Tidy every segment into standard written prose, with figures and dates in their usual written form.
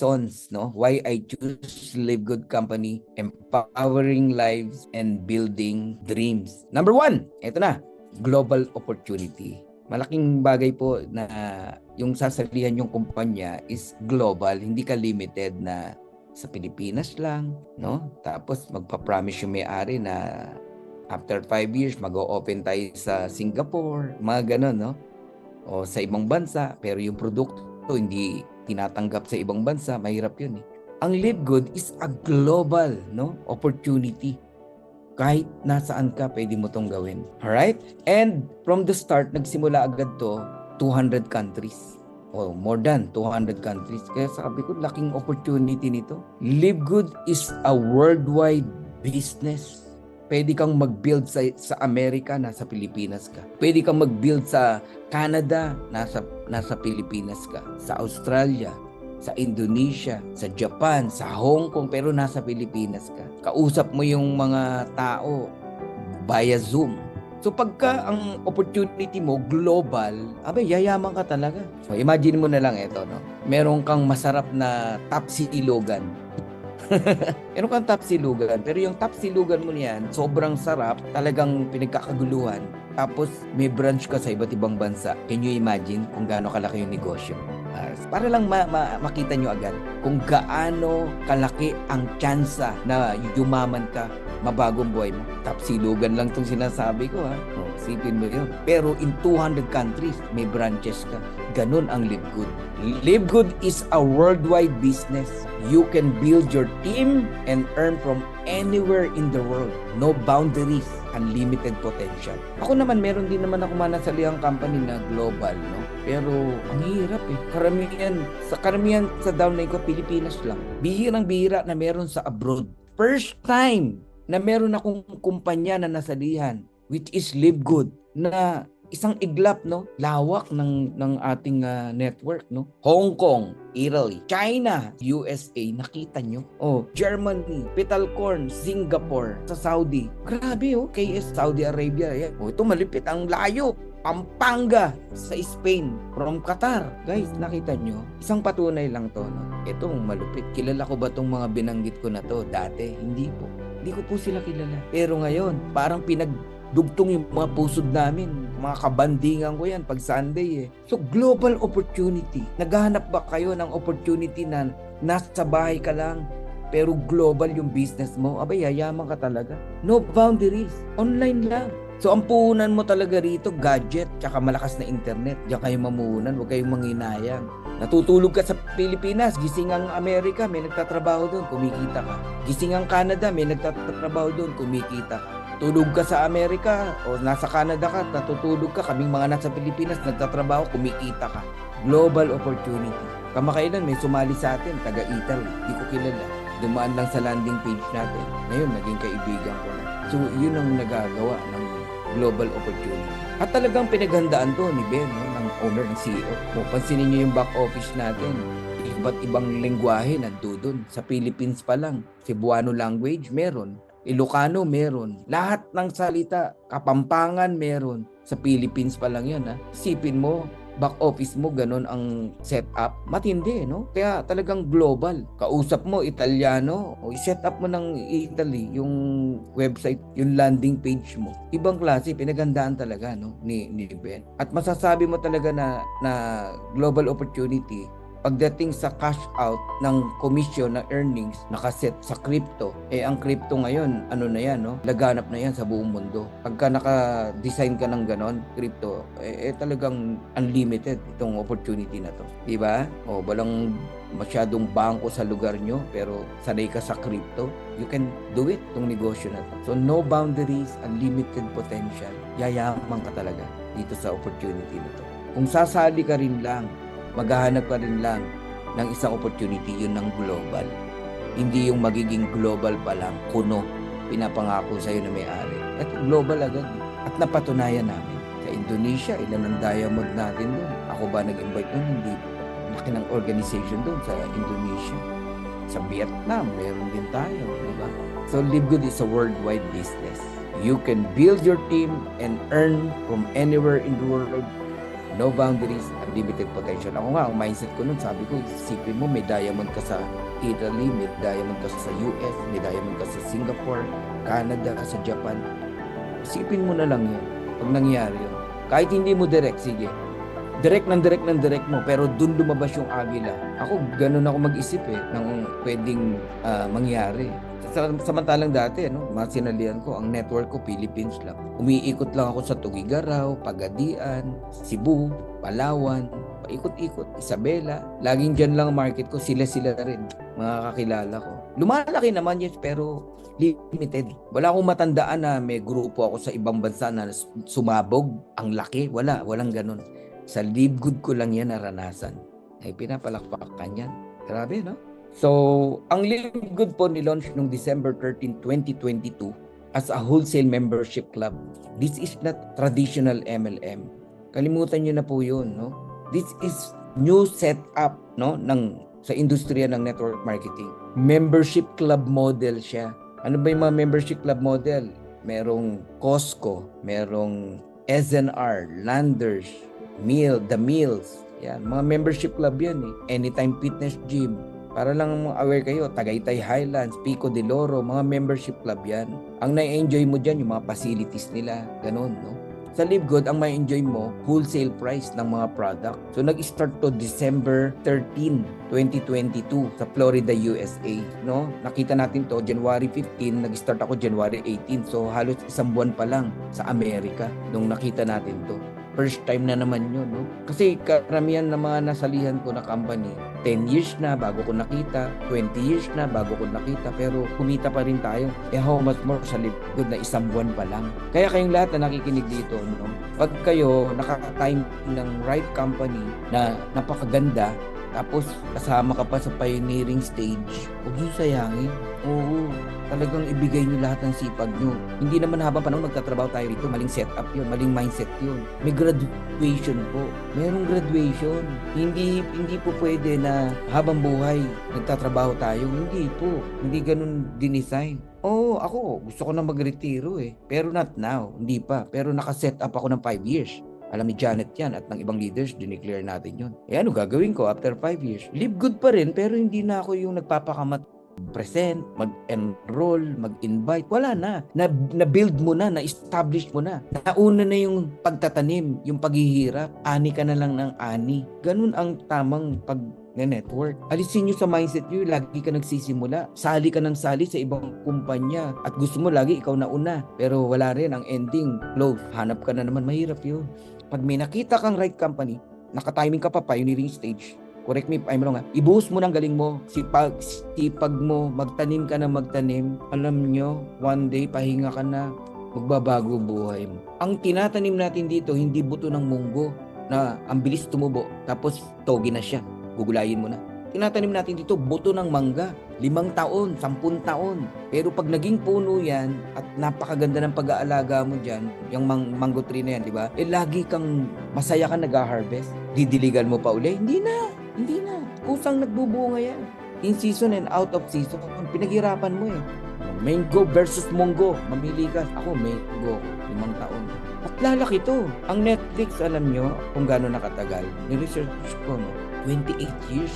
reasons, no? Why I choose Live Good Company, empowering lives and building dreams. Number 1, ito na, global opportunity. Malaking bagay po na yung sasalihan yung kumpanya is global, hindi ka limited na sa Pilipinas lang, no? Tapos magpa-promise yung may-ari na after 5 years mag-o-open tayo sa Singapore, mga ganon, no? O sa ibang bansa, pero yung produkto hindi tinatanggap sa ibang bansa, mahirap yun eh. Ang Live Good is a global, no, opportunity. Kahit nasaan ka, pwede mo tong gawin. Alright? And from the start, nagsimula agad to 200 countries. Oh, more than 200 countries. Kaya sabi ko, laking opportunity nito. Live Good is a worldwide business. Pwede kang mag-build sa Amerika, nasa Pilipinas ka. Pwede kang mag-build sa Canada, nasa Pilipinas ka. Sa Australia, sa Indonesia, sa Japan, sa Hong Kong, pero nasa Pilipinas ka. Kausap mo yung mga tao via Zoom. So pagka ang opportunity mo global, abay, yayaman ka talaga. So imagine mo na lang ito, no? Meron kang masarap na tapsilugan. Meron kang tapsilugan, pero yung tapsilugan mo niyan, sobrang sarap, talagang pinagkakaguluhan. Tapos may branch ka sa iba't ibang bansa. Can you imagine kung gaano kalaki yung negosyo? Para lang makita nyo agad kung gaano kalaki ang tsansa na yumaman ka, mabagong buhay mo. Tapsilugan lang itong sinasabi ko, ha? Isipin mo yun. Pero in 200 countries, may branches ka. Ganun ang Live Good. Live Good is a worldwide business. You can build your team and earn from anywhere in the world. No boundaries, unlimited potential. Ako naman, meron din naman ako manasalihang company na global, no? Pero ang hirap eh. Karamihan sa downline ko, Pilipinas lang. Bihirang-bihira na meron sa abroad. First time na meron akong kumpanya na nasalihan, which is Live Good, na isang iglap, no? Lawak ng ating network, no? Hong Kong, Italy, China, USA, nakita nyo? Oh, Germany, Petalcorn, Singapore, sa Saudi. Grabe, oh, KS, Saudi Arabia. Yan. Oh, ito malipit, ang layo. Pampanga sa Spain, from Qatar. Guys, nakita nyo? Isang patunay lang to, no? Itong malupit. Kilala ko ba tong mga binanggit ko na to dati? Hindi po. Hindi ko po sila kilala. Pero ngayon, parang pinagdugtong yung mga pusod namin. Mga kabandingan ko yan pag Sunday eh. So, global opportunity. Naghahanap ba kayo ng opportunity na nasa bahay ka lang, pero global yung business mo? Abay, yayaman ka talaga. No boundaries. Online lang. So, ang puhunan mo talaga rito, gadget, tsaka malakas na internet. Diyan kayo mamuhunan, huwag kayong manginayang. Natutulog ka sa Pilipinas, gising ang Amerika, may nagtatrabaho doon, kumikita ka. Gising ang Canada, may nagtatrabaho doon, kumikita. Tulog ka sa Amerika, o nasa Canada ka, natutulog ka, kaming mga nasa Pilipinas, nagtatrabaho, kumikita ka. Global opportunity. Kamakailan may sumali sa atin, taga-Italy, di ko kilala. Dumaan lang sa landing page natin. Ngayon, naging kaibigan ko na. So, yun ang nagagawa ng global opportunity. At talagang pinaghandaan to ni Ben, no, ng owner ng CEO. Kung pansinin nyo yung back office natin, iba't ibang lengguwahe nandun. Sa Philippines pa lang, Cebuano language, meron. Ilocano, meron. Lahat ng salita, Kapampangan, meron. Sa Philippines pa lang yun, ha. Isipin mo, back office mo, ganun ang setup. Matindi, no? Kaya talagang global. Kausap mo, Italiano, o i-set up mo ng Italy, yung website, yung landing page mo. Ibang klase, pinagandaan talaga, no? Ni Ben. At masasabi mo talaga na global opportunity, pagdating sa cash out ng commission na earnings nakaset sa crypto, ang crypto ngayon, ano na yan, no? Laganap na yan sa buong mundo. Pagka naka-design ka ng ganon, crypto, talagang unlimited itong opportunity na to. Diba? O, walang masyadong bangko sa lugar nyo, pero sanay ka sa crypto, you can do it, itong negosyo na to. So, no boundaries, unlimited potential. Yayaman ka talaga dito sa opportunity na to. Kung sasali ka rin lang, maghahanap ka rin lang ng isang opportunity, yun ng global. Hindi yung magiging global pa lang, kuno, pinapangako sa'yo na may-ari. At global agad. At napatunayan namin. Sa Indonesia, ilan ang diamond natin doon. Ako ba nag-invite doon? Hindi. Laki ng organization doon sa Indonesia. Sa Vietnam, meron din tayo. Diba? So, Live Good is a worldwide business. You can build your team and earn from anywhere in the world. No boundaries, unlimited potential. Ako nga, ang mindset ko nun, sabi ko, isipin mo, may diamond ka sa Italy, may diamond ka sa US, may diamond ka sa Singapore, Canada, sa Japan. Isipin mo na lang yun. Pag nangyari yun. Kahit hindi mo direct, sige. Direct mo, pero dun lumabas yung agila. Ako, ganun ako mag-isip ng pwedeng mangyari. Samantalang dati, mga sinalihan ko, ang network ko, Philippines lang. Umiikot lang ako sa Tugigaraw, Pagadian, Cebu, Palawan, paikot-ikot, Isabela. Laging dyan lang ang market ko, sila-sila rin, mga kakilala ko. Lumalaki naman, yes, pero limited. Wala akong matandaan na may grupo ako sa ibang bansa na sumabog, ang laki. Walang ganun. Sa Live Good ko lang yan naranasan. Ay pinapalakpakan yan. Grabe, no? So, ang Live Good po nilaunch noong December 13, 2022 as a wholesale membership club. This is not traditional MLM. Kalimutan nyo na po yun, no? This is new setup, no, sa industriya ng network marketing. Membership club model siya. Ano ba yung mga membership club model? Merong Costco, merong SNR, Landers, The Meals. Yan, mga membership club yan Anytime Fitness Gym. Para lang aware kayo, Tagaytay Highlands, Pico de Loro, mga membership club yan. Ang na-enjoy mo dyan, yung mga facilities nila, ganun, no? Sa Live Good, ang ma-enjoy mo, wholesale price ng mga product. So, nag-start to December 13, 2022 sa Florida, USA, no? Nakita natin to, January 15, nag-start ako January 18. So, halos isang buwan pa lang sa Amerika nung nakita natin to. First time na naman yun, no? Kasi karamihan ng mga nasalihan ko na company, 10 years na bago ko nakita, 20 years na bago ko nakita, pero kumita pa rin tayo. How much more sa Live Good na isang buwan pa lang. Kaya kayong lahat na nakikinig dito, no? Pag kayo nakaka-time ng right company na napakaganda, tapos kasama ka pa sa pioneering stage, huwag nyo sayangin. Oo, talagang ibigay nyo lahat ng sipag nyo. Hindi naman habang panahon magtatrabaho tayo rito, maling setup yun, maling mindset yun. May graduation po. Merong graduation. Hindi po pwede na habang buhay nagtatrabaho tayo. Hindi po. Hindi ganun dinesign. Oo, ako gusto ko na magretiro Pero not now, hindi pa. Pero nakaset up ako ng 5 years. Alam ni Janet yan at ng ibang leaders, dineclare natin yun. Ano gagawin ko after 5 years? Live good pa rin, pero hindi na ako yung nagpapakamat present, mag-enroll, mag-invite. Wala na. Na-build mo na, na-establish mo na. Nauna na yung pagtatanim, yung paghihirap. Ani ka na lang ng ani. Ganun ang tamang network. Alisin nyo sa mindset nyo, lagi ka nagsisimula. Sali ka ng sali sa ibang kumpanya at gusto mo lagi ikaw na una. Pero wala rin ang ending, close. Hanap ka na naman, mahirap yun. Pag may nakita kang right company, nakatiming ka pa, pioneering stage, correct me if I'm wrong ibuhos mo ng galing mo, sipag mo, magtanim ka na magtanim. Alam nyo, one day, pahinga ka na, magbabago buhay mo. Ang tinatanim natin dito, hindi buto ng munggo na ang bilis tumubo, tapos togi na siya. Gugulayin mo na. Tinatanim natin dito, buto ng mangga. 5 taon, 10 taon. Pero pag naging puno yan, at napakaganda ng pag-aalaga mo dyan, yung mango tree na yan, di ba? Lagi kang masaya ka nag-harvest. Didiligan mo pa uli? Hindi na. Kusang nagbubunga yan. In season and out of season. Pinaghirapan mo Mango versus munggo. Mamili ka. Ako, mango. 5 taon. At lalaki to. Ang Netflix, alam nyo kung gaano nakatagal. Ni-research ko, 28 years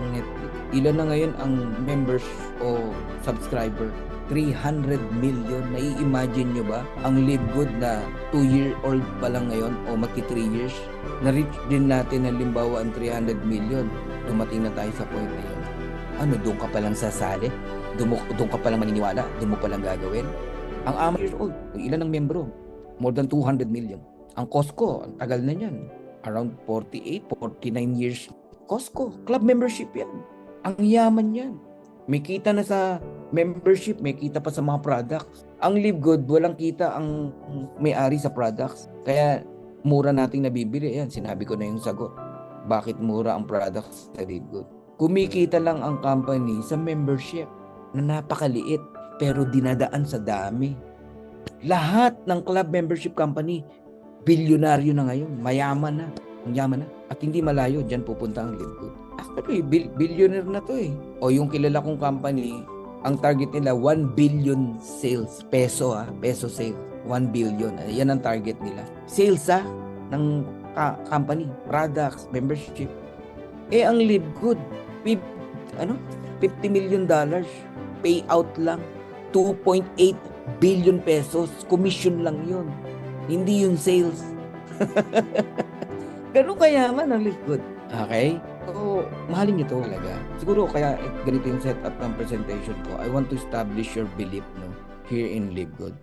ang Netflix. Ilan na ngayon ang members o subscriber? 300 million. Nai-imagine nyo ba? Ang Live Good na 2-year-old pa lang ngayon o magti 3 years, na-reach din natin ang limbawa ang 300 million. Dumating na tayo sa point na yun. Doon ka palang sasali? Doon ka palang maniniwala? Doon mo palang gagawin? Ang ama years old, ilan ang membro? More than 200 million. Ang Costco, ang tagal na yan. Around 48, 49 years. Costco, club membership yan. Ang yaman yan. May kita na sa membership, may kita pa sa mga products. Ang Live Good, walang kita ang may-ari sa products. Kaya mura nating nabibili. Yan, sinabi ko na yung sagot. Bakit mura ang products sa Live Good? Kumikita lang ang company sa membership na napakaliit pero dinadaan sa dami. Lahat ng club membership company, bilyonaryo na ngayon, mayaman na. Ang yaman na. At hindi malayo, dyan pupunta ang Live Good. Actually, billionaire na to O yung kilala kong company, ang target nila 1 billion sales. Peso peso sale. 1 billion. Yan ang target nila. Sales ng company, products, membership. Ang Live Good, $50 million payout lang. 2.8 billion pesos, commission lang yun. Hindi yung sales. Ganun kayaman ang Live Good. Okay? So, mahalin nyo to talaga. Siguro kaya ganito yung setup ng presentation ko. I want to establish your belief here in Live Good.